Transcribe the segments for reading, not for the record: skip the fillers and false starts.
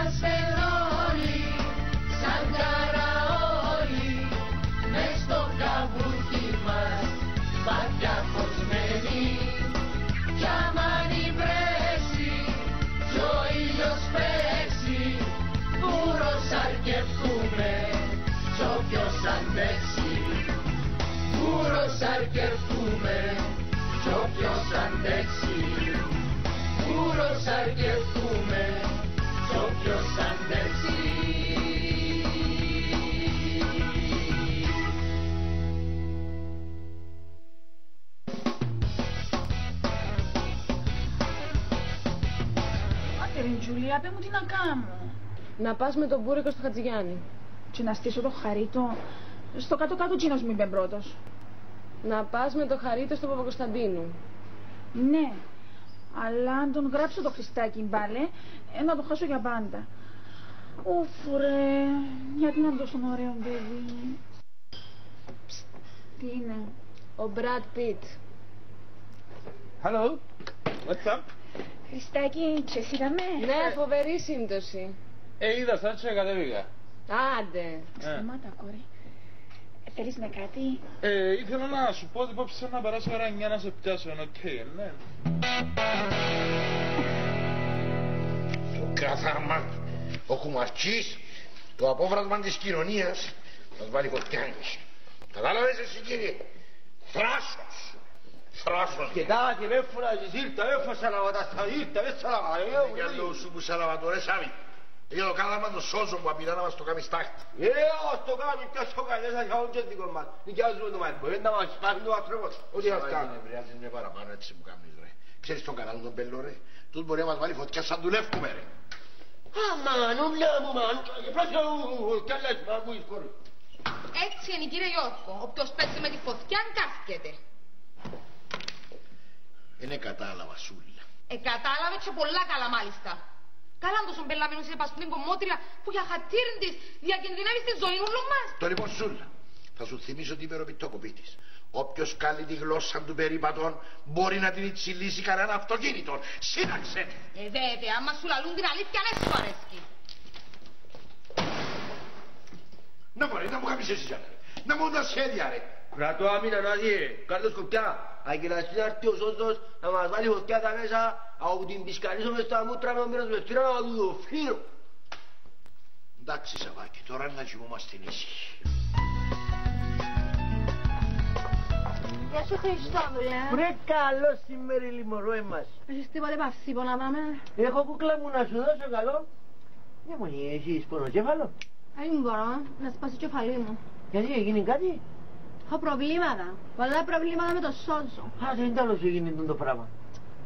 είμαστε όλοι σαν καραόλοι μες στο καμπούκι μας βαθιά φωσμένοι κι άμα νυβρέσει κι ο ήλιος πέσει πουρος αρκευτούμε κι όποιος αντέξει πουρος αρκευτούμε κι όποιος αντέξει πουρος αρκευτούμε κι όποιος αντέξει. Τζουλία, πέ μου τι να κάνω. Να πας με τον Μπούρικο στο Χατζηγιάννη. Και να στήσω το Χαρίτο. Στο κάτω-κάτω Τζίνος μου είπε πρώτος. Να πας με το Χαρίτο στο Παπακοσταντίνου. Ναι, αλλά αν τον γράψω το Χριστάκι μπάλε, να το χάσω για πάντα. Ουφ ρε, γιατί να είναι τόσο ωραίο παιδί. Τι είναι? Ο Μπραντ Πιτ. Hello, what's up? Χριστάκη, ξεσήκαμε. Ναι, φοβερή σύμπτωση. Είδα, στάτησα και κατέβηκα. Άντε. Σταμάτα, κόρη. Θέλεις με κάτι? Ήθελα να σου πω ότι υπόψη να περάσει ώρα 9 να σε πιάσω, οκ, ναι. Το κάθαρμα, ο κουμαρτσής, το απόβρασμα της κοινωνίας, μας βάλει φωτιάνης. Κατάλαβες εσύ κύριε, θράσος. Θράσος. Και τάχει με φωνάζεις, ήρθα, έφασα να βατάστα, ήρθα, μέσα να βατάστα. Για λόγω σου που σαλαβατορές άμει. Για το κάθαρμα των σώζων που απειλά να μας το κάνει στάχτη. Ως το κάνει, ποιος το κάνει, θα χαούν και δικό μας. Νοικιάζουμε το μάρκο, δεν θα μας σπάσει το άνθρωπος. Ό,τι μας κάνει. Δεν βρειάζεις με παραπάνω, έτσι μου κάνεις ρε. Ξέρεις τον κανάλι τον Πέλο ρε. Τους μπορεί να μας βάλει φωτιά σαν δουλεύκουμε ρε. Αμάν, ουλιά μου, μαν, πρόσεχε κι άλλες μ' ακούεις κόρη. Έτσι είναι κύριε Γιώργο, όποιος παίζει με τη φωτιά καύκεται. Είναι κατάλαβα σούλα. Κατάλαβε και πολλά καλά μάλιστα. Καλά αν τόσο μπελαμένος είναι παστούν κομμότρια που για χατήρν της διακινδυνεύει στη ζωή όλων μας. Το λοιπόν σούλα, θα σου θυμίσω την υπεροπιτόκοπίτης. Όποιος κάνει τη γλώσσα του περίπατων μπορεί να την υψηλήσει κανένα αυτοκίνητο. Σύναξε! Βέβαια, άμα σου λαλούν την αλήθεια ναι σου αρέσκει. Να μπορεί να μου κάνεις εσύ ρε. Να μου τα σχέδια ρε. Κρατώ άμυνα να δει, κάτω σκοπιά. Αγγελαστή να έρθει ο σώστος να μας βάλει φωτιά τα μέσα από την πισκαρίσω μες στα μούτρα με όμπειρος με στήρα να του το φύρω. Εντάξει Σαββάκη, τώρα να κοιμούμαστε ήσυχοι. Γεια σου Χριστόδουλε. Βρε καλό σήμερα λιμωρό εμάς. Έχεις τίποτε παυσίπο να πάμε? Έχω κούκλα μου να σου δώσω καλό. Δεν μου έχεις πονοκέφαλο? Δεν μπορώ, να σπάσει το κεφαλί μου. Γιατί έγινε κάτι? Έχω προβλήματα, πολλά προβλήματα με το σώζο. Δεν τέλος έγινε το πράγμα.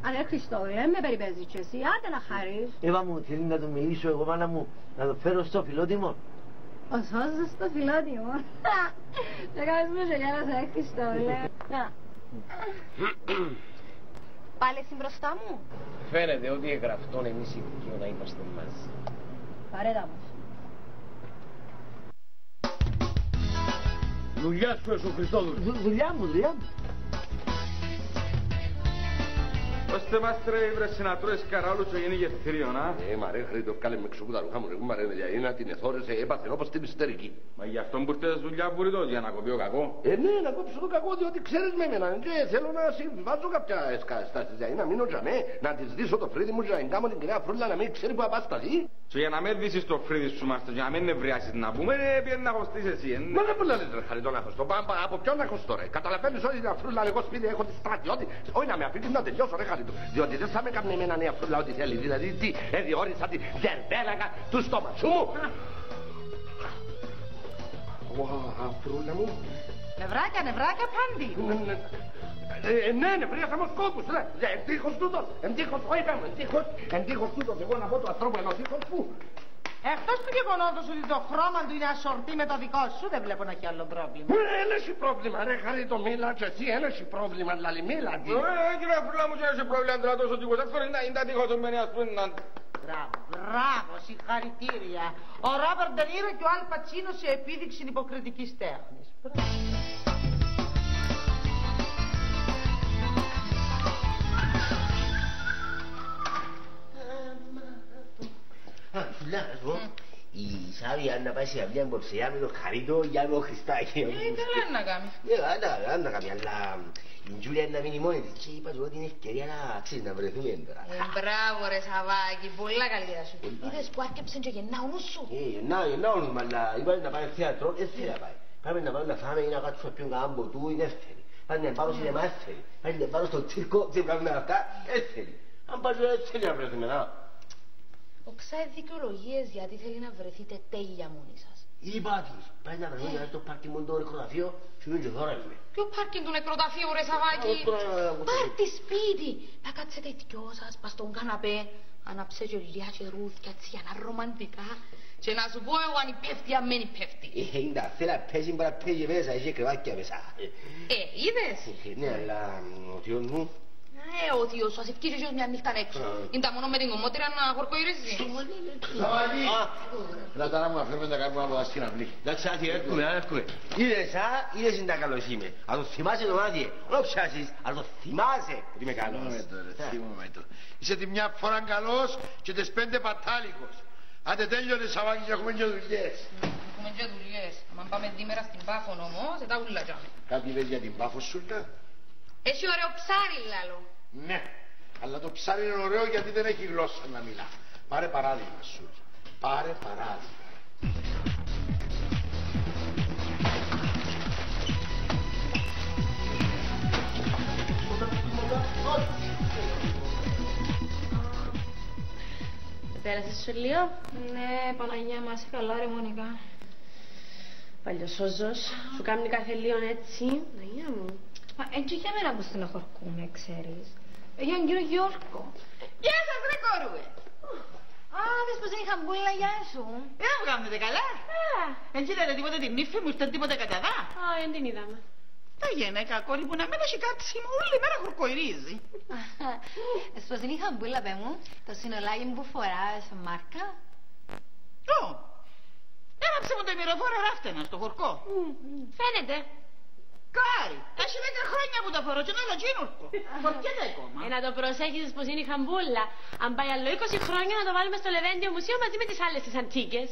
Αν είναι Χριστόδουλε, με περιπέζεις και εσύ, άντε να χαρείς. Εύα μου, θέλει να το μιλήσω εγώ μάνα μου, να το φέρω στο φιλότιμο. Ο σώζος στο φιλότιμο. Δεν κάνεις μου και για να σε Χριστόδουλε. Πάλι εσύ μπροστά μου. Φαίνεται ότι εγγραφτόν εμείς οι δύο να είμαστε μαζί. Παρέτα μας. Δουλειά σου έσω Χριστόδουλε. Δουλειά μου. Ώστε μας τρέχει βρε συνατρόες καράλου και γίνει γευθύριο, να. Μα ρε Χρήτο, κάλε με ξεπού τα ρούχα μου, ρε κουμαρέ, δηλαδή να την εθώρεσε, έπαθεν όπως την ιστερική. Μα γι' αυτό που ήρθες δουλειά βουρητό, για να κοπεί ο κακό. Ναι, να κόψω το κακό, διότι ξέρεις με εμένα και θέλω να συμβιβάζω κάποια στάσεις, δηλαδή να μείνω τζαμέ, να της δείσω το φρύδι μου και να εγκάμω την κυρία Φρούλα να μην ξέρει που απάσταση. Και για να με δείσεις το φρύδι σου μας, για να μην νευριάσεις να πούμε, πιένει να χωστείς εσύ, Μα δεν πολλά λες ρε Χαριτό να χωστώ, από ποιον να χωστώ ρε. Καταλαβαίνεις ότι η Φρούλα εγώ σπίτι έχω τη στρατιώτη, όχι να με αφήνεις να τελειώσω ρε Χαριτό. Διότι δεν θα με κάνει εμένα νέα Φρούλα ό,τι θέλει, δηλαδή τι, διόρισα τη ζερβέλαγα του στόματσου μου. Φρούλα μου. Νευράκια πάντη. Ναι, νευρίασα μου σκόπους, ρε. Εντύχος τούτος, όχι πέμω, εντύχος τούτος, εγώ να πω του ανθρώπου ενός ήχος που. Εκτός του γεγονότος ότι το χρώμα του είναι ασορτή με το δικό σου, δεν βλέπω να έχει άλλο πρόβλημα. Ένα έχει πρόβλημα, ρε Χαρίτο, μίλα και εσύ, ένα έχει πρόβλημα, λαλή, μίλα. Κύριε Φρούλα μου, και ένα πρόβλημα τώρα τόσο τυχός, αυτό είναι τα τυχοσωμένη ας πούμε να... Μπράβο, συγχαρητήρια. Ο Ρόμπερτ Ντε Νίρο και ο Αλ Πατσίνο σε επίδειξη υποκριτικής τέχνης. Πουλά, ας πω. Η Σάβια να πάει σε αυλία μποψιά με το Χαρίτο για το Χριστάκι. Καλά να κάνει. Ναι, να κάνει, αλλά η Τζούλια να μείνει μόνη της και είπα του ότι είναι ευκαιρία να ξέρεις να βρεθούμε τώρα. Μπράβο ρε Σαββάκη, πολλά καλή ιδέα σου. Είδες που άρκεψε και γεννάω νου σου. Γεννάω νου, αλλά είπα να πάει θέατρο, δεν θέλει να πάει. Πάμε να πάμε να φάμε ή να κάτσουμε να πιούν κανένα ποτού, είναι εύθερη. Πάμε να πάρω σινεμά εύθερη. Πάμε να πάρω στο τσίρκο, δεν κάνουμε αυτά, εύθερη. Αν πάει δεν θέλει να βρεθούμε, να. Οξάει δικαιολογίες γιατί θέλει να βρεθείτε τέλεια μόνοι σας. Είπα της, πάει να βρεθούμε στο πάρκινγκ μου το νεκροταφείο και μην και δώρα είμαι. Ποιο πάρκινγκ του νεκροταφείου ρε Σαββάκη. Πάρτι σπίτι. Να κάτσετε οι δυο σας πας στον καναπέ. Ανάψε και λιά και ρούθια τσιανά ρομαντικά. Και να σου πω εγώ αν υπέφτει αν μένει πέφτει. Είναι θέλα πέσει μπορεί να πέσει μέσα, έχει κρεβάκια μέσα. Είδες. Ναι, αλλά ο θείος μου. Ο θείος σου ας ευκείς μια νύχτα έξω. Είναι τα μόνο με την κομμότηρα να χορκοϊρίζει. Σαββάκη. Ράτα να μου αφήνουμε να κάνουμε από τα σκηναυλή. Εντάξει, άτι, έρχομαι. Είδες είναι τα καλός είμαι. Αν το θυμάσαι το μάτι, όλο ψάσεις, αν το θυμάσαι ότι είμαι καλός. Θυμούμε το. Είσαι τη μια φορά καλός και τις 5 πατάλικος. Άντε τέλειωνε Σαββάκη και έχουμε και δουλειές. Έχουμε και δουλειές. Αν πάμε δίμερα στην Πάφον όμως, θα τα ούλα τζάμε. Κάτι είπες για την Πάφο Σούλτα. Έχει ωραίο ψάρι λάλο. Ναι, αλλά το ψάρι είναι ωραίο γιατί δεν έχει γλώσσα να μιλά. Πάρε παράδειγμα σου. Πάρε παράδειγμα. Πέρασες σχολείο? Ναι, Παναγιά μας, καλά ρε Μονικά. Παλιοσόζος, σου κάνει κάθε λίγο έτσι. Παναγιά μου. Έτσι για μένα που στενοχωρκούμε, ξέρεις. Για τον κύριο Γιώργο. Γεια σας ρε κορούε. Α, δες πως είναι η χαμπούλα, γεια σου. Μου κάνετε καλά. Δεν είδατε τίποτε την νύφη μου, ήρθαν τίποτε καταδά. Α, δεν την είδαμε. Τα γυναίκα κόρη που να μην έχει κάτσιμο, όλη μέρα χορκοϊρίζει. Δες πως είναι η χαμπούλα, πέ μου, το συνολάκι που φοράς μάρκα. Έγραψε μου το μυροφόρο ράφτενα στο χορκό. Φαίνεται. Κάρι, έχει 10 χρόνια που το φορώ και είναι όλο τζίνουρκο. Φορκέται ακόμα. Να το προσέχεις πως είναι η χαμπούλα. Αν πάει άλλο 20 χρόνια να το βάλουμε στο Λεβέντιο Μουσείο μαζί με τις άλλες τις αντίκες.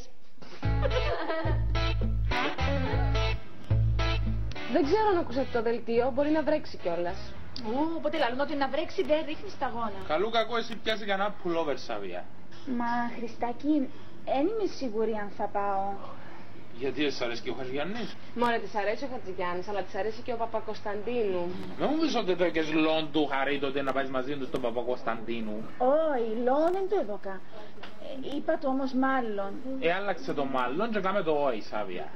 Δεν ξέρω αν ακούσατε το δελτίο, μπορεί να βρέξει κιόλας. Οπότε λαλούν ότι να βρέξει δεν ρίχνει σταγόνα. Καλού κακό εσύ πιάσει κανένα πουλόβερ Σαβία. Μα Χριστάκη, δεν είμαι σίγουρη αν θα πάω. Γιατί εσ' αρέσει και ο Χατζηγιάννης? Μωρέ, της αρέσει ο Χατζηγιάννης, αλλά της αρέσει και ο Παπακοσταντίνου. Δεν μου πεις ότι το έκες λόν του Χαρίτοτε να πάεις μαζί του στον Παπακοσταντίνου. Όχι, λόν δεν το έδωκα. Είπα το όμως μάλλον. Άλλαξε το μάλλον και κάμε το όχι, Σάβια.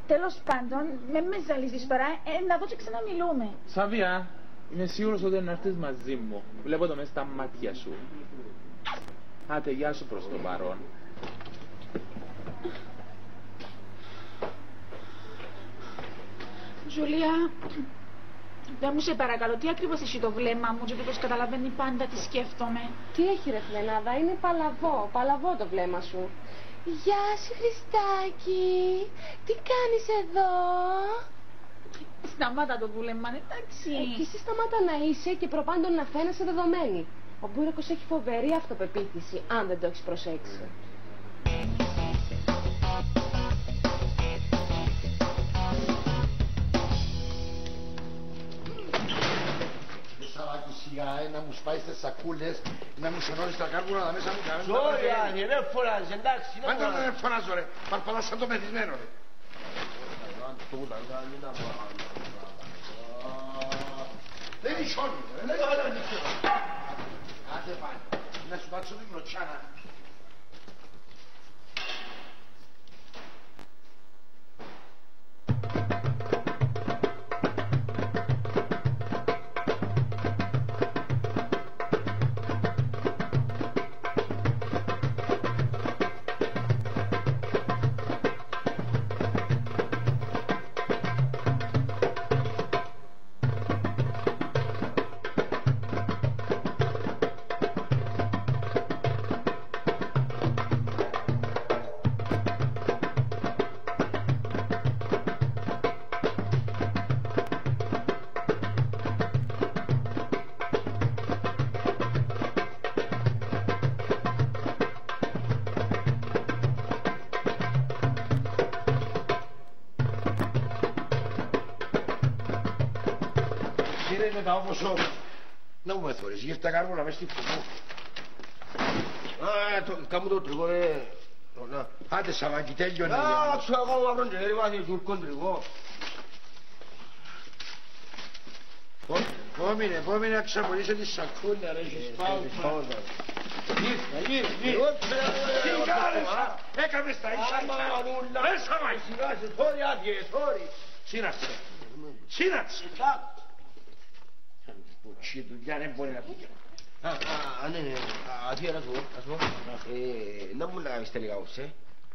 Τέλος πάντων, με ζαλίζεις τώρα, να δω και ξαναμιλούμε. Σάβια, είμαι σίγουρος ότι να έρθεις μαζί μου. Βλέπω το μέσα στα μάτια σου. Άντε, γεια σου προς το παρόν. Ζουλία, δεν μου σε παρακαλώ, τι ακριβώς έχει το βλέμμα μου και πως καταλαβαίνει πάντα τι σκέφτομαι. Τι έχει ρε Φλενάδα, είναι παλαβό το βλέμμα σου. Γεια σου Χριστάκη, τι κάνεις εδώ? Σταμάτα το βούλεμα, εντάξει. Και εσύ σταμάτα να είσαι και προπάντων να φαίνεσαι δεδομένη. Ο Μπούρακος έχει φοβερή αυτοπεποίθηση, αν δεν το έχεις προσέξει. Σαββάκη σιγά, να μου σπάει στις σακούλες, να μου σενώνεις τα κάρβουνα, να μέσα μου κάνεις. Ωραία, δεν φωνάζεις, εντάξει. Αν τώρα δεν φωνάζω ρε, παρπαλάς σαν το μεθυσμένο ρε. Δεν ισόνει, δεν το βάλαμε νύχιο. Άντε πάλι, να σου πάτσω την κλωτσάνα. είναι τα όπως όλα. Να μου με θωρείς, γύρτα κάρβουνα μες στη φουκού. Κάμου το τριγό, ρε. Άντε Σαββάκη, τέλειωνε. Άξω ακόμα μαύρον και έρημα, είναι τουρκόν τριγό. Πόμινε να ξαπολύσω τη σακούλα, ρε, έχεις πάω. Τι κάνεις, έκαμες τα ίσα. Ρε Σαββάκη. Θόρυ άδειε, θόρυ. Σύνατσε. Πουτσί δουλειά δεν μπορεί να πει. Ναι, τι να σου πω, να μου λάβεις τελικά όψε.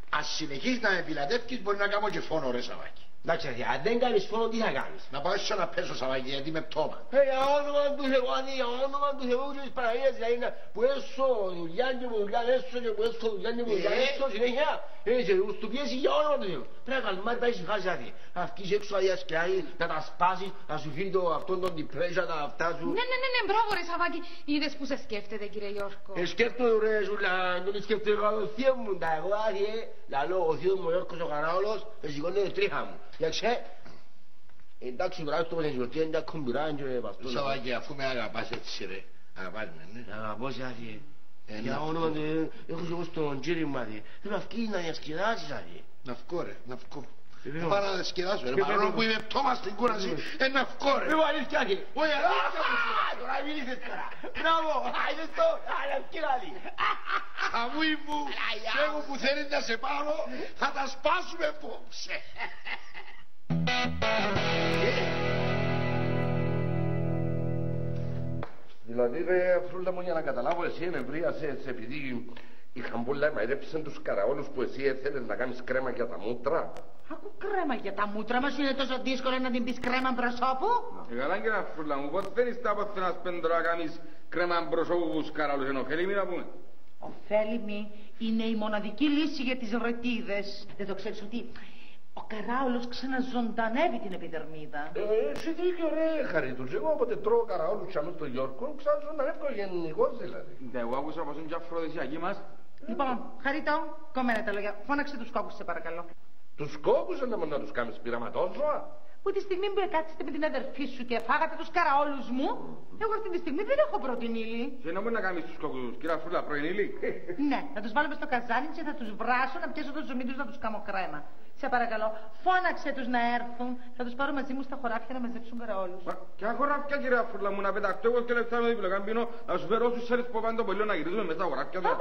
Ας συνεχίσεις να με πιλατεύκεις μπορεί να κάνω και φόνο ρε Σαββάκη. Εντάξει, αν δεν κάνεις φόνο τι θα κάνεις. Να πάω σε ένα πέσο Σαββάκη γιατί είμαι πτώμα. Για όνομα του Θεού, για όνομα του Θεού και της Παναγίας δηλαδή που έσω δουλειά και που δουλειά έσω και που έσω δουλειά και που δουλειά έσω συνέχεια. Έτσι, του πιέσει για όνομα του Θεού. Πρέπει να καλμάρει πάει συγχάσει δηλαδή. Να βγεις έξω να διασκελάεις, να τα σπάσεις, να σου φύγει αυτόν τον depression, τα αυτά σου. Ναι, μπράβο ρε Σαββάκη. Είδες που σε σκέφτεται κύριε Γιώργο. Σκέφτομαι ρε Ζουλά, δεν σκέφτομαι εγώ θείο μου τα εγώ άδειε. Λαλό ο θείος μου ο Γιώργος ο Καράολος, σηκώνεται τρίχα μου. Γιατί εντάξει τώρα αυτό είναι γιορτή, είναι κομπυρά και βαστούν. Σαββάκη, αφού με αγαπάς έτσι ρε, αγαπάς με, ναι. Αγαπώ σε άδειε. Για όνομα του, έχω και εγώ στον τζίρι μου άδειε. Θέλω να βγεις να διασκεδάσεις άδειε. Να βγω ρε, να βγω. Πάω να διασκεδάσω ρε, παρόλο που είμαι πτώμα στην κούραση, να βγω ρε. Εγώ αλήθεια και. Όχι αλήθεια μου σήμερα, τώρα μίλησες τώρα. Μπράβο, άιδες το, να βγει άλλη. Χαμούι μου, και εγώ που θέλει να σε πάρω, θα τα σπάσουμε απόψε. Δηλαδή ρε φρούλα μου για να καταλάβω εσύ ενευρίασες επειδή η Χαμπούλα μαϊρέψαν τους καραόλους που εσύ έθελες να κάνεις κρέμα για τα μούτρα. Ακού κρέμα για τα μούτρα μας είναι τόσο δύσκολο να την πεις κρέμα προσώπου. Καλά κύριε φρούλα μου, πότε θέλεις τα πότε να σπέντρο να κάνεις κρέμα προσώπου που τους καραόλους είναι ωφέλιμη να πούμε. Ωφέλιμη είναι η μοναδική λύση για τις ρετίδες. Δεν το ξέρεις ότι ο καράολος ξαναζωντανεύει την επιδερμίδα. Εσύ δίκιο ρε Χαρίτους, εγώ όποτε τρώω καραόλους και στο Γιώργο ξαναζωντανεύω γενικώς δηλαδή. Ναι, εγώ άκουσα πως είναι και αφροδισιακή μας. Λοιπόν, Χαρίτο, κομμένα τα λόγια, φώναξε τους κόκκους σε παρακαλώ. Τους κόκκους να τους κάνεις πειραματόζωα. Που τη στιγμή που κάτσετε με την αδερφή σου και φάγατε τους καραόλους μου, εγώ αυτή τη στιγμή δεν έχω πρώτην ύλη. Και να μπορεί να κάνεις τους κόκκους, κυρία Φρούλα, πρώην ύλη. Ναι, θα τους βάλω στο καζάνι και θα τους βράσω να πιάσω το ζουμί τους να τους κάνω κρέμα. Σε παρακαλώ, φώναξε τους να έρθουν, θα τους πάρω μαζί μου στα χωράφια να μαζέψουν καραόλους. Ποια χωράφια κυρία Φρούλα μου, να πεταχτώ εγώ και λεφτά με δίπλα κάμπινο, να σου φέρω όσους σέρες που πάνε το πολίο να γυρίζουμε μέσα στα χωράφια. Δεν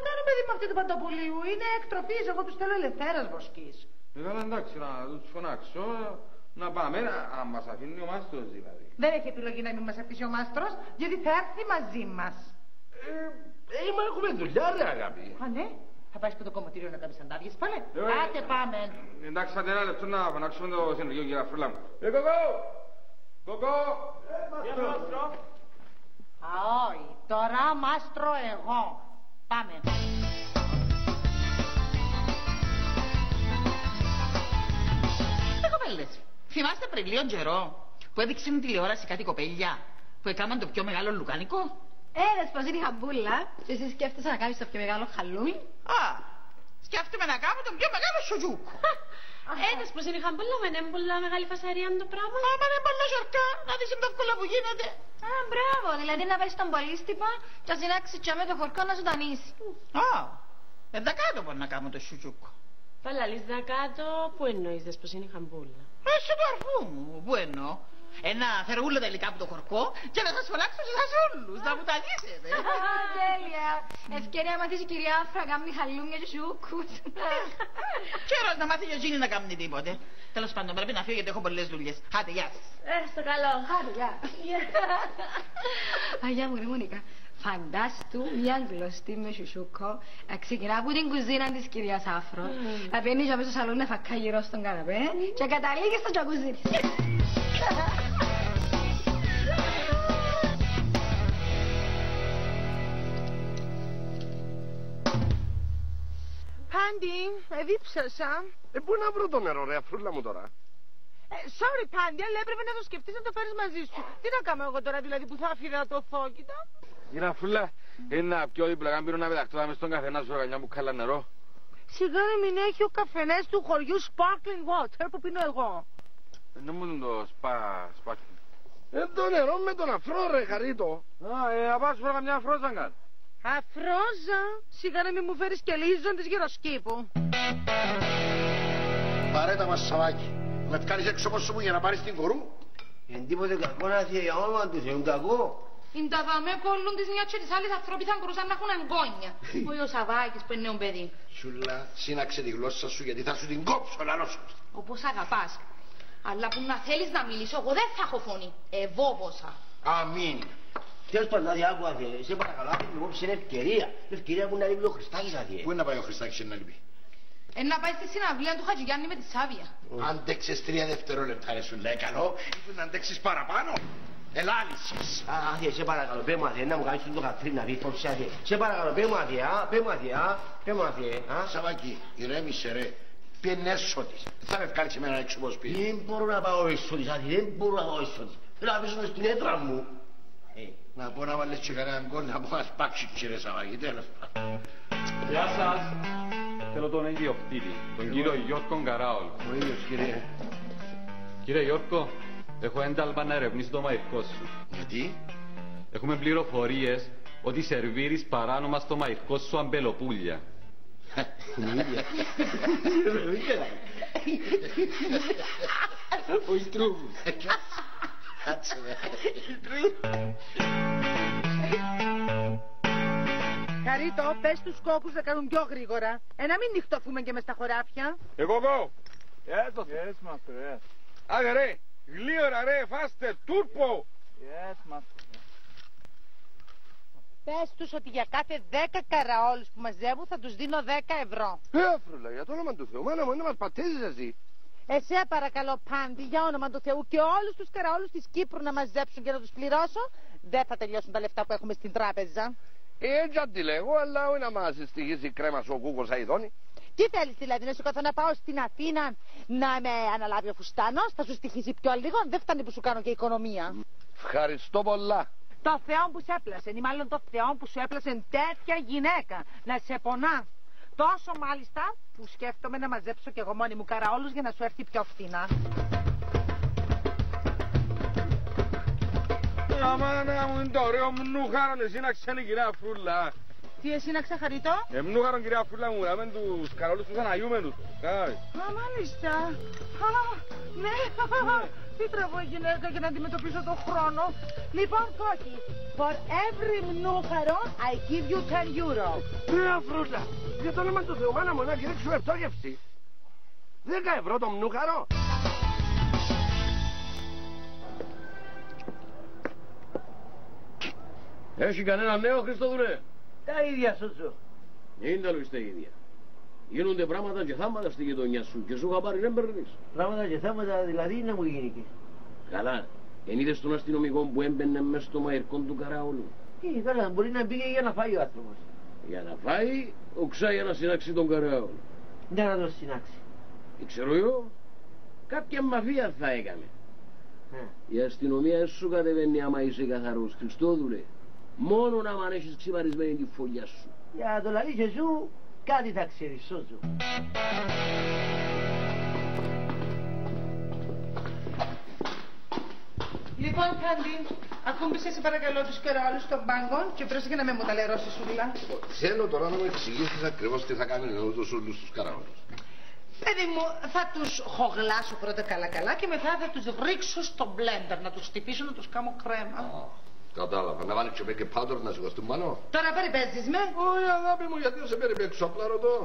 κάνω παιδί με αυτή του παντοπολίου, είναι εκτροφής, εγώ τους θέλω ελευθέρας βοσκής. Καλά εντάξει, να τους φωνάξω. Να πάμε, αν μας αφήνει ο μάστρος δηλαδή. Δεν έχει επιλογή να μην μας αφήσει ο μάστρος, γιατί θα έρθει μαζί μας. Μα έχουμε δουλειά ρε αγάπη. Α, ναι. Θα πάει στο κομμωτήριο να κάνεις αντάδειες πάλι. Άτε πάμε. Εντάξει, άντε ένα λεπτό να φωνάξουμε το συνεργείο κύριε Φρούλα μου. Κοκό! Κοκό! Μάστρο. Α, όχι. Τώρα μάστρο εγώ. Πάμε. Θυμάστε πριν λίγο καιρό που έδειξαν τηλεόραση κάτι κοπέλια που έκαναν το πιο μεγάλο λουκάνικο. Δεσποσίνη Χαμπούλα, και εσύ σκέφτεσαι να κάνεις το πιο μεγάλο χαλούμι. Σκέφτομαι να κάνω το πιο μεγάλο σουτζούκο. Δεσποσίνη Χαμπούλα, με είναι πολλά μεγάλη φασαρία το πράγμα. Μα είναι πολλά σορκά, να δεις με εύκολα που γίνεται. Μπράβο, δηλαδή να πέσει τον πολύστυπα και να συνάξει και με το χορκό να ζωντανίσει. Δεν τα κάτω μπορεί να κάνω το σουτζούκο. Παλαλείς δα κάτω, πού εννοείς Δεσποσίνη Χαμπούλα? Σε του αρφού μου, πού εννοώ. Ένα θεργούλο τελικά από το χορκό και να σας φωνάξω και σας όλους, να μου τα λύσετε. Τέλεια. Ευκαιρία μάθεις η κυρία Άφρα να κάνει χαλούμια και σούκους. Καιρός να μάθει η Γιωγίνη να κάνει τίποτε. Τέλος πάντων πρέπει να φύγω γιατί έχω πολλές δουλειές. Άντε, γεια σας. Στο καλό. Άντε, γεια. Αγιά μου, Μόνικα. Φαντάστου μια γλωστή με σουσούκο να ξεκινά από την κουζίνα της κυρίας Άφρο, να πιένει και μέσα στο σαλόν να φακά γύρω στον καναπέ και καταλήγει στο τζακουζί της. Πάντη, εδίψασα. Πού να βρω το νερό ρε Αφρούλα μου τώρα. Sorry Πάντη, αλλά έπρεπε να το σκεφτείς να το φέρεις μαζί σου. Τι να κάνω εγώ τώρα δηλαδή που θα αφιδατωθώ, κοίτα. Κύριε Αφρούλα, είναι πιο δίπλα κάμπινο να πεταχτώ δάμε στον καφενά σου ρογανιά μου καλά νερό. Σιγά να μην έχει ο καφενές του χωριού sparkling water που πίνω εγώ. Δεν μου δουν το sparkling. Το νερό με τον αφρό ρε Χαρίτο. Να πας φράγα μια αφρόζαγκα. Αφρόζα, σιγά να μην μου φέρεις και λίζον της γυροσκήπου. Παρέτα μας Σαββάκη. Με βγάλεις έξω πως σου μου για να πάρεις την κορού. Εν τίποτε κακό να θεία για όνομα του Θεού κακό. Είναι τα δαμέ κόλλουν της μιας και της άλλης ανθρώποι θα μπορούσαν να έχουν αγκόνια. Όχι ο Σαββάκης που είναι νέο παιδί. Σουλά, σύναξε τη γλώσσα σου γιατί θα σου την κόψω λαλό σου. Όπως αγαπάς. Αλλά που να θέλεις να μιλήσω, εγώ δεν θα έχω φωνή. Ευόβοσα. Αμήν. Τέλος πάντων, άδεια, άκου άδεια. Σε παρακαλώ, άκου μου κόψει είναι ευκαιρία. Ευκαιρία που να λείπει ο Χριστάκης άδεια. Πού είναι να πάει ο Χριστάκης να λείπει. Να πάει στη συναυλία του Χατζηγιάννη με τη Σάβια. Αντέξες 3 δευτερόλεπτα ρε σου λέει καλό. Ήθελε να αντέξεις παραπάνω. Ελάλησες. Άδεια, σε παρακαλώ, πέ μου άδεια, να μου κάνεις το Κατρίν να πει φόψε άδεια. Σε παρακαλώ, πέ μου άδεια, πέ μου άδεια, πέ μου άδεια. Σαββάκη, ηρέμησε ρε. Πιένε έσω της. Θα με βγάλεις εμένα έξω πως πει. Δεν μπορώ να πάω έσω της, άδεια, δεν μπορώ να πάω έσω της. Θέλω να πέσω στην έδρα μου. Να πω να βάλεις και κανέναν γκολ να πω να σπάξει κύριε Σαββάκη, τέλος πάντων. Γεια σας. Θέλω τον ιδιοκτήτη, τον κύριο Γιώργο Καράολ. Ο ίδιος κύριε. Κύριε Γιώργο, έχω ένταλμα να ερευνήσω το μαϊρκό σου. Γιατί? Έχουμε πληροφορίες ότι σερβίρεις παράνομα στο μαϊρκό σου αμπελοπούλια. Ο Ιστρούβου. Κάτσε με. Χαρίτο, πες τους κόκκους να κάνουν πιο γρήγορα. Να μην νυχτωθούμε και μες στα χωράφια. Εγώ. Yes, master, yes. Άντε ρε, γλύωρα ρε, faster, turbo. Yes, master. Πες τους ότι για κάθε 10 καραόλους που μαζεύουν θα τους δίνω 10 ευρώ. Αφρούλα, για το όνομα του Θεού, μάνα μου, να μας πατήσεις εσύ. Εσέ παρακαλώ Πάντη, για όνομα του Θεού και όλους τους καραόλους της Κύπρου να μαζέψουν και να τους πληρώσω. Δεν θα τελειώσουν τα λεφτά που έχουμε στην τράπεζα. Έτσι αντιλέγω, αλλά όχι να μας στοιχήσει η κρέμα σου ο Κούκος Αιδόνη. Τι θέλεις δηλαδή, να σου καθώ να πάω στην Αθήνα να με αναλάβει ο Φουστάνος, θα σου στοιχήσει πιο λίγο, δεν φτάνει που σου κάνω και οικονομία. Ευχαριστώ πολλά. Το Θεό που σε έπλασε, ή μάλλον το Θεό που σου έπλασε τέτοια γυναίκα, να σε πονά. Τόσο μάλιστα που σκέφτομαι να μαζέψω κι εγώ μόνη μου καραόλους για να σου έρθει πιο φθηνά. Αμάνα μου, είναι το ωραίο μνούχαρον, εσύ να ξένει κυρία Φρούλα. Τι εσύ να ξεχαριτώ? Μνούχαρον κυρία Φρούλα μου, να μεν τους καραόλους τους αναγιούμενους. Μάλιστα. Ναι. Τι τραβώ η γυναίκα για να αντιμετωπίσω τον χρόνο. Λοιπόν, Κόκκι, for every μνούχαρο I give you 10 euro. Ναι, Φρούλα, για το όνομα του Θεού, μάνα μου, να κηρύξουμε πτώγευση. 10 ευρώ το μνούχαρο. Έχει κανένα νέο, Χριστόδουλε? Τα ίδια σου. Είναι τα λόγια τα ίδια. Γίνονται πράγματα και θάματα στη γειτονιά σου και σου είχα πάρει δεν παίρνεις. Πράγματα και θάματα δηλαδή να μου γίνει και. Καλά. Εν είδες τον αστυνομικό που έμπαινε μες στο μαϊρκό του Καραόλου. Καλά, μπορεί να μπήκε για να φάει ο άνθρωπος. Για να φάει, οξά για να συνάξει τον Καραόλου. Για να τον συνάξει. Ξέρω εγώ, κάποια μαφία θα έκανε. Η αστυνομία σου κατεβαίνει άμα είσαι καθαρός, Χριστόδουλε. Μόνο να μ' αν έχεις ξυπαρισμένη τη φωλιά σου. Για το λαλί σου, κάτι θα ξέρεις, σώζω. Λοιπόν, Κάντι, ακούμπησε σε παρακαλώ τους καραόλους των μπάγκων και πρόσεχε να με μου τα λερώσεις σούλα. Θέλω τώρα να μου εξηγήσεις ακριβώς τι θα κάνει όλους τους καραόλους. Παιδί μου, θα τους χογλάσω πρώτα καλά και μετά θα τους ρίξω στο μπλέντερ, να τους χτυπήσω, να τους κάνω κρέμα. Κατάλαβα, να βάλεις και μπέκε πάουτερ να σηκωστούν πάνω. Τώρα περιπέζεις με. Όχι αγάπη μου, γιατί σε περιπέξω, απλά ρωτώ.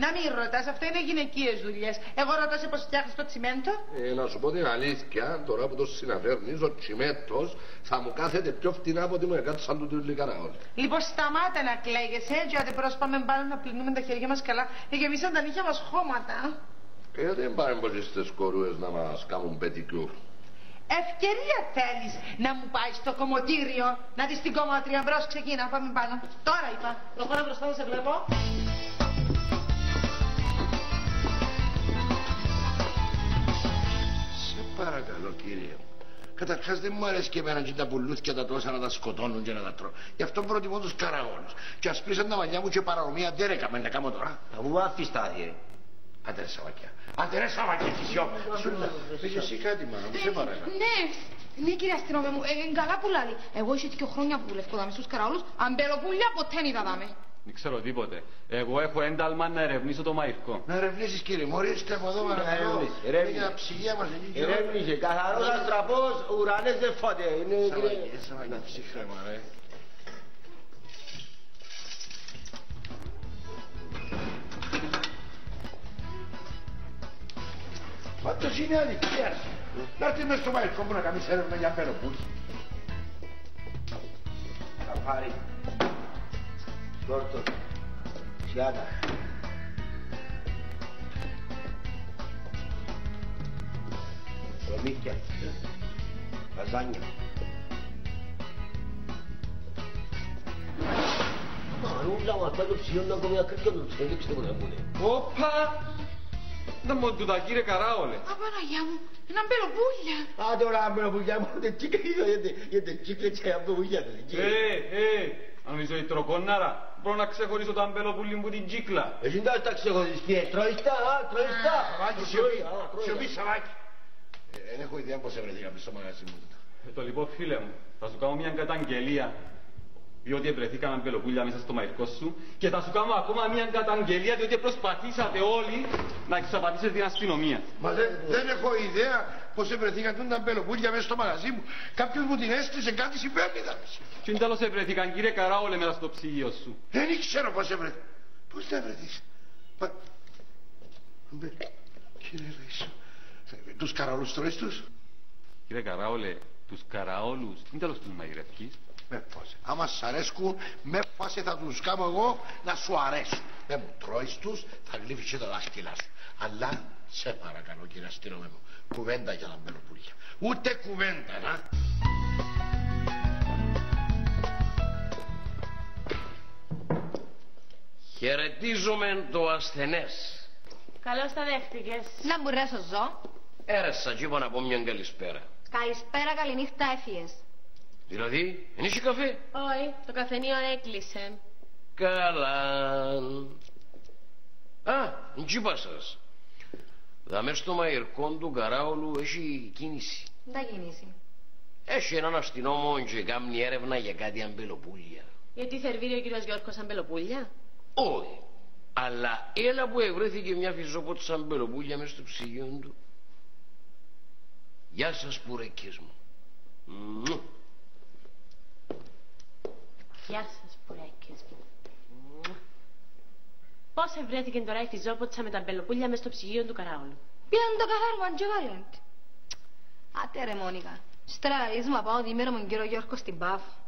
Να μην ρωτάς, αυτό είναι γυναικείες δουλειές. Εγώ ρωτώ σε πως φτιάχνεις το τσιμέντο. Να σου πω την αλήθεια, τώρα που το συναφέρνεις, ο τσιμέντος θα μου κάθεται πιο φτηνά από ότι μου έκατσαν του τρίλι καραόλ. Λοιπόν, σταμάτα να κλαίγεσαι, έτσι άντε πρόσπαμε πάνω να πλυνούμε τα χέρια μας καλά. Γεμίσαν τα νύχια μας χώματα. Και γιατί δεν πάμε πως στις κορούες να μας κάνουν πετικιούρ. Ευκαιρία θέλεις να μου πάει στο κομμωτήριο, να δεις την κομμωτρία μπρος, ξεκίνα, πάμε πάνω. Τώρα είπα, προχώρα μπροστά μου, σε βλέπω. Παρακαλώ κύριε. Καταρχάς δεν μου αρέσει και εμένα και τα πουλούθια τα τόσα να τα σκοτώνουν και να τα τρώω. Γι' αυτό προτιμώ τους καραόλους. Και ας πείσαν τα μαλλιά μου και παρανομία δεν έκαμε να κάνω τώρα. Θα μου βάφεις τα άδεια. Άντε ρε Σαββακιά. Άντε ρε Σαββακιά τη σιώπη. Σου να πες εσύ κάτι μάνα μου, σε παρακαλώ. Ναι. Ναι, κύριε αστυνόμε μου, καλά που λάλλει. Εγώ είσαι 2 χρόνια που δουλεύω δάμε στους καραόλους, αμπελοπούλια ποτέ δεν είδα δάμε. Δεν ξέρω τίποτε. Εγώ έχω ένταλμα να ερευνήσω το μαϊρκό. Να ερευνήσεις, κύριε μου, ορίστε από εδώ παρακαλώ. Είναι για ψυγεία μας εκεί. Ερεύνησε, καθαρός αστραπός, ουρανές δεν φάτε. Σαββαγγί, ψυχρέμα, ρε. Πάντως είναι αλήθεια. Να έρθει μες στο μαϊρκό μου να κάνεις έρευνα για αμπελοπούλια. Καφάρι. Σκόρτο. Σιάτα. Προμήθεια. Λαζάνια. Μαρούλα μας πάει το ψιόν να ακόμη ακρίτια του τσέλιξε το να πούνε. Όπα! Να μου τούτα κύριε Καράολε. Απαναγιά μου, είναι αμπελοπούλια. Α, τώρα αμπελοπούλια μου, δεν τσίκλε είδω, γιατί τσίκλε και αμπελοπούλια του. Νομίζω η τροκονάρα. Μπορώ να ξεχωρίσω το αμπελοπούλι μου την τσίκλα. Εσύ δεν τα ξεχωρίζεις κύριε, τρώεις τα, τρώεις τα. Σαββάκι, σιωπή, Σαββάκι. Δεν έχω ιδέα πώς έβρεθηκαμε στο μαγαζί μου. Το λοιπόν φίλε μου, θα σου κάνω μια καταγγελία. Διότι ευρεθήκαμε αμπελοπούλια μέσα στο μαϊρκό σου και θα σου κάνω ακόμα μια καταγγελία διότι προσπαθήσατε όλοι να εξαπατήσετε την αστυνομία. Μα δεν έχω ιδέα πώς ευρεθήκαν τα αμπελοπούλια μέσα στο μαγαζί μου. Κάποιος μου την έστησε, κάτι συμβαίνει. Τι τέλος ευρεθήκαν κύριε Καράολε μέσα στο ψυγείο σου. Δεν ξέρω πώς ευρεθήκαν. Πώς τα ευρεθείς. Κύριε Ραϊσό, τους καραόλους τρώεις τους. Κύριε Καράολε, τους καραόλους, τι τέλος τους μαγειρευκείς. Με φάσε. Άμα σ' αρέσκουν, με φάσε θα τους κάνω εγώ να σου αρέσουν. Δεν μου τρώεις τους, θα γλύφεις και τα δάχτυλά σου. Αλλά, σε παρακαλώ κύριε αστυνόμε μου, κουβέντα για τα αμπελοπούλια. Ούτε κουβέντα, να. Χαιρετίζομαι το ασθενές. Καλώς τα δέχτηκες. Να μπουρέσω ζω. Έρεσα και είπα να πω μια καλησπέρα. Καλησπέρα, καληνύχτα, έφυγες. Δηλαδή, δεν είχε καφέ. Όχι, το καφενείο έκλεισε. Καλά. Α, τζίπα σας. Δαμέ στο μαϊρκόν του Καράολου έχει κίνηση. Δεν τα κινήσει. Έχει έναν αστυνόμο και κάνει έρευνα για κάτι αμπελοπούλια. Γιατί θερβίρει ο κύριος Γιώργος αμπελοπούλια. Όχι. Αλλά έλα που ευρέθηκε μια φυσόποτσα αμπελοπούλια μες στο ψυγείο του. Γεια σας πουρέκες μου. Γεια σας πουρέκες μου. Πώς ευρέθηκε τώρα η φυζόποτσα με τα αμπελοπούλια μες στο ψυγείο του Καράολου. Πήγαν το καθάρμαν και βάλεν. Άτε ρε Μόνικα. Στραγαλείς μου πάω διήμερο μου κύριο Γιώργο στην Πάφο.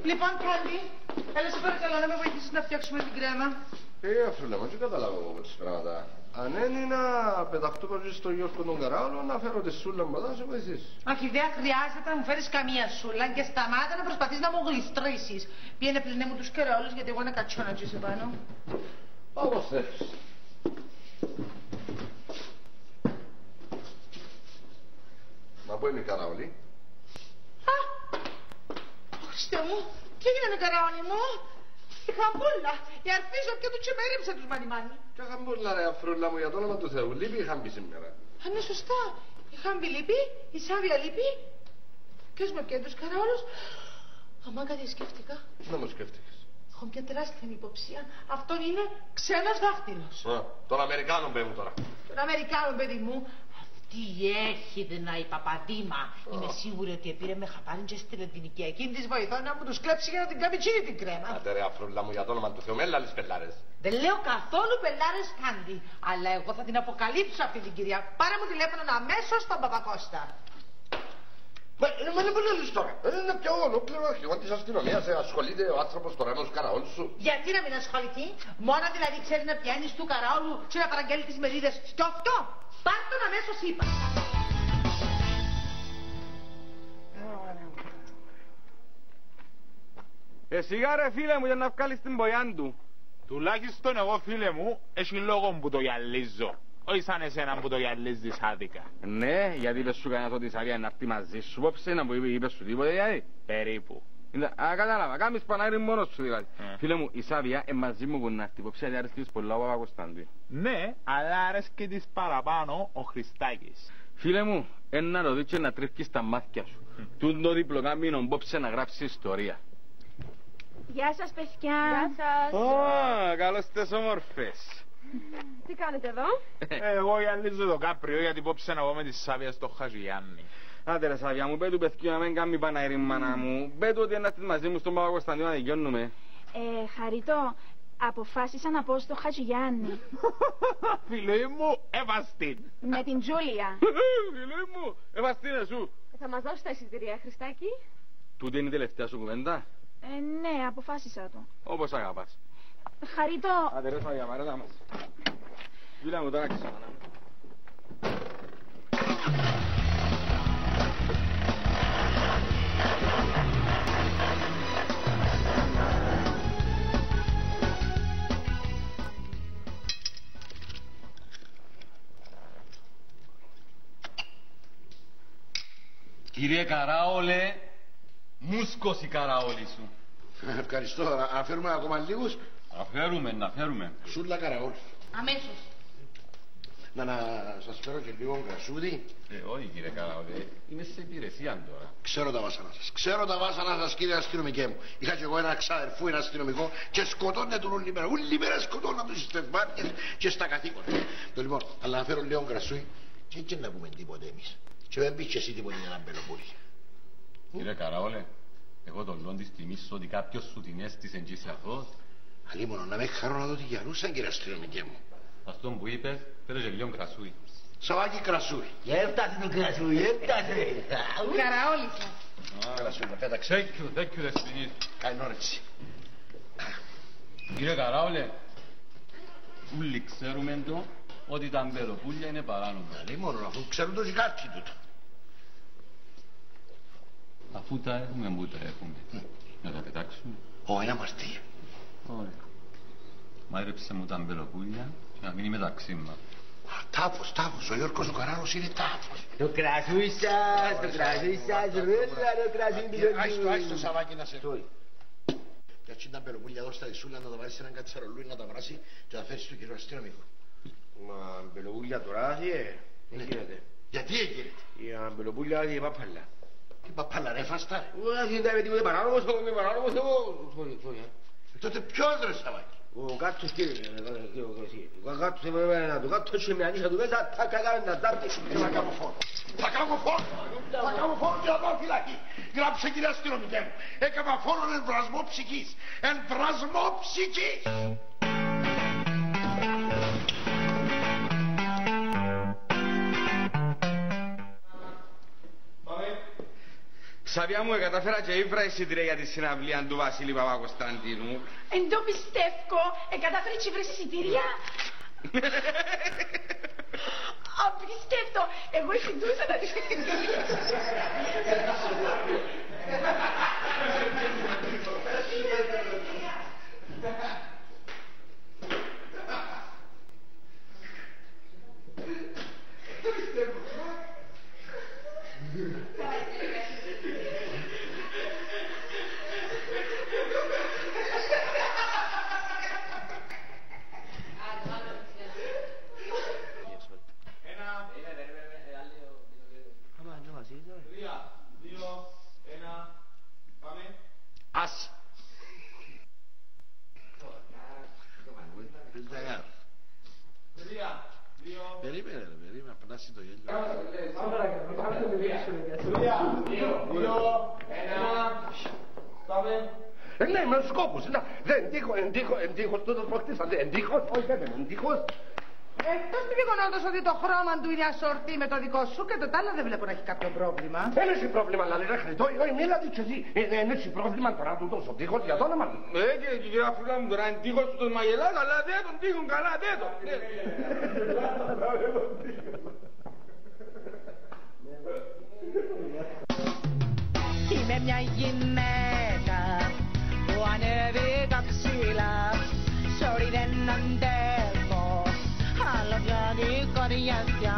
Λοιπόν, Κάντι, έλα σε παρακαλώ να με βοηθήσεις να φτιάξουμε την κρέμα. Αφρούλα μου, δεν καταλάβω εγώ τις πράγματα. Αν είναι να πεταχτώ μαζί στο Γιώργο τον Καράολο, να φέρω τη σούλα μου εδώ, να σε βοηθήσεις. Όχι, δεν χρειάζεται να μου φέρεις καμία σούλα και σταμάτα να προσπαθείς να μου γλιστρήσεις. Πήγαινε πλυνέ μου τους καραόλους γιατί εγώ να κατσώ να τσίσω πάνω. Όπως θέλεις. Μα πού είναι η Καράολη? Α, Χριστέ μου, τι έγινε με Καράολη μου? Η χαμπούλα, η αρφίζο και του τσιμερίψε τους μανιμάνι. Τι χαμπούλα ρε Αφρούλα μου, για το όνομα του Θεού, λείπει η χάμπη σήμερα. Αν είναι σωστά, η χάμπη λείπει, η σάβια λείπει. Ποιος με πιέζει τους Καράολους? Αμά κάτι σκέφτηκα. Τι να μου σκέφτηκες? Έχω μια τεράστια υποψία. Αυτόν είναι ξένος δάχτυλος. Τον Αμερικάνο παιδί μου τώρα. Τον Αμερικάνο παιδί μου. Αυτή Τι έρχεται να η Παπαδήμα. Είμαι σίγουρη ότι πήρε με χαπάρι και στείλε την οικιακή της βοηθό να μου τους κλέψει για να την κάνει τσίνη την κρέμα. Άντε ρε αφρούλα μου, για το όνομα του Θεού, με λάλεις πελάρες. Δεν λέω καθόλου πελάρες κάντι, αλλά εγώ θα την αποκαλύψω αυτή την κυρία. Πάρε μου τηλέφωνο αμέσως στον Παπακώστα. Μα είναι πολύ λες τώρα. Είναι πια ολόκληρο αρχηγό της αστυνομίας. Ασχολείται ο άνθρωπος τώρα με τους καραόλους σου. Γιατί να μην ασχοληθεί, μόνο δηλαδή ξέρει να πιάνεις του καραόλου και να παραγγέλει τις μερίδες. Κι αυτό, πάρ' τον αμέσως είπα. Σιγά ρε φίλε μου για να βγάλεις την πογιάν του. Τουλάχιστον εγώ φίλε μου, έχει λόγο που το γυαλίζω. Όχι σαν εσένα που το γυαλίζεις άδικα. Ναι, γιατί είπες σου κανένας ότι η Σαβία να έρθει μαζί σου. Πόψε να μου είπες σου τίποτε γιατί. Περίπου. Κατάλαβα, κάμεις Πανάγρη μόνος σου δηλαδή. Φίλε μου, η Σαβία μαζί μου που να έρθει. Πόψε γιατί αρέσκει της πολλά ο Παπακοσταντίνου. Ναι, αλλά αρέσκει της παραπάνω ο Χριστάκης. Φίλε μου, ένα το δείξει να τρίφκεις τα μάτια σου. Τούν το διπλοκάμινο πόψε να γράψει ιστορία. Γεια σας παιδιά. Γεια σας. Ω, καλώς τες όμορφες. Τι κάνετε εδώ? Εγώ γυαλίζω το Κάπριο γιατί πόψε να εγώ με τη Σάβια στο Χατζηγιάννη. Άντε ρε Σάβια μου, πέτου παιδιά να μην κάνει Παναγύρι μάνα μου. Πέτου ότι να έρθεις μαζί μου στον Παπακοσταντίνο να δικαιώνουμε. Χαριτώ, αποφάσισα να πω στο Χατζηγιάννη. Φίλε μου, έβαστην. Με την Τζούλια. Φίλε μου, έβαστην εσού. Θα μας δώσεις τα εισιτήρια, Χριστάκη? Τούτη είναι η τελευταία σου κουβέντα. Ναι, αποφάσισα το. Όπως αγαπάς. Χαριτώ. Άντε ρε Σαβία, παρέτα μας. Φίλα μου τώρα ξανά. Κύριε Καράολε, μούσκος η καραόλη σου. Ευχαριστώ. Να φέρουμε ακόμα λίγους. Να φέρουμε. Σούλα καραόλ. Αμέσως. Να σας φέρω και λίγο γρασούδι. Όχι κύριε Καράολε, είμαι σε υπηρεσία τώρα. Ξέρω τα βάσανα σας. Ξέρω τα βάσανα σας κύριε αστυνομικέ μου. Είχα και εγώ ένα ξαδερφού, ένα αστυνομικό και σκοτώνε τον όλη μέρα. Όλη μέρα σκοτώναν τους στις βάρκες και στα καθήκοντα. Το λοιπόν, αλλά να φέρω λίγο γρασούδι και να πούμε τίποτε εμείς. Και δεν πεις και εσύ τίποτε για να μπελοπούλει. Κύριε Καράολε, εγώ τον λόγω της τιμής ότι κάποιος σου την έστησε και είσαι αθώος. Αλλήμωνο να με χαρώ να δω τι γυαλούσαν κύριε αστυνομικέ μου. Αυτόν που είπες, πέρε και λίγο κρασούι. Σαβάκι κρασούι. Έφτασε το κρασούι, έφτασε. Καραόλη σας. Κρασούι, να πέταξε. Thank you, δεσποινής. Κάνει όρεξη. Κύριε Καράολε, όλοι ξέρουμε το ότι τα μπελοπούλια είναι παράνομα. Αλλήμωνο, αφού ξέρουν το ζυγάρτσι τούτο. Αφού τα έχουμε, που τα έχουμε. Να τα πετάξουμε. Όχι, να μας τι. Ωραία. Μάιρεψε μου τα μπελοπούλια και να μείνει μεταξύ μας. Τάφος, ο Γιώργος ο Καράλος είναι τάφος. Το κρασούι σας, το κρασούι σας, ρούλα, το κρασούι του Άιστο το Σαββάκι να σε τούει. Και έτσι τα μπελοπούλια εδώ στα δισούλα να τα βάλεις σε έναν κατσαρολούι να τα βράσει και να φέρεις του κύριο αστυνομικού. Μα μπελοπούλια τώρα άδειε, τι γίνεται? Γιατί έγινε? Για μπελοπούλια άδειε παπάλα. Τι παπάλα ρε φαστά ρε. Όχι, δεν είμαι τίποτε παράνομος, εγώ είμαι παράνομος, εγώ. Τότε ποιος ρε Σαββάκι? Ο κάτσος κύριε, ο κάτσος έπρεπε να το κάτσος και με ανήσα του μέσα, τα καγάνε να τάρτει. Θα κάνω φόρο. Θα κάνω φόρο και θα πάω φυλακή. Γράψε κύριε αστυνομικέ μου. Έκανα φόρο εμβρασμό ψυχής. Εμβρασμό ψυχής. Σαβιά μου, καταφέρα και ήβρα εισιτήρια για τη συναυλία του Βασίλη Παπακοσταντίνου. Εν το πιστεύω, κατάφερε και βρες εισιτήρια. Απίστευτο, εγώ συντούσα να τις παπέ. Ναι, με σκόπους. Δεν τείχος τούτος που χτίσατε. Εντύχος, όχι δεν είναι εντύχος. Εκτός του γεγονότος ότι το χρώμα του είναι ασορτή με το δικό σου και το άλλο δεν βλέπω να έχει κάποιο πρόβλημα. Δεν έχει πρόβλημα, αλλά ρε Χρητό, μίλα δείξε εσύ. Δεν έχει πρόβλημα τώρα του τόσο τείχος για το όνομα του. Κυρία Φρούλα μου, τώρα είναι τείχος του τον Μαγελάς, αλλά δεν τον τείχουν καλά, δεν τον. Είμαι μια γυναίκα που ανέβηκα ψηλά. Sorry δεν αντέχω, άλλο πια τη χωριασιά.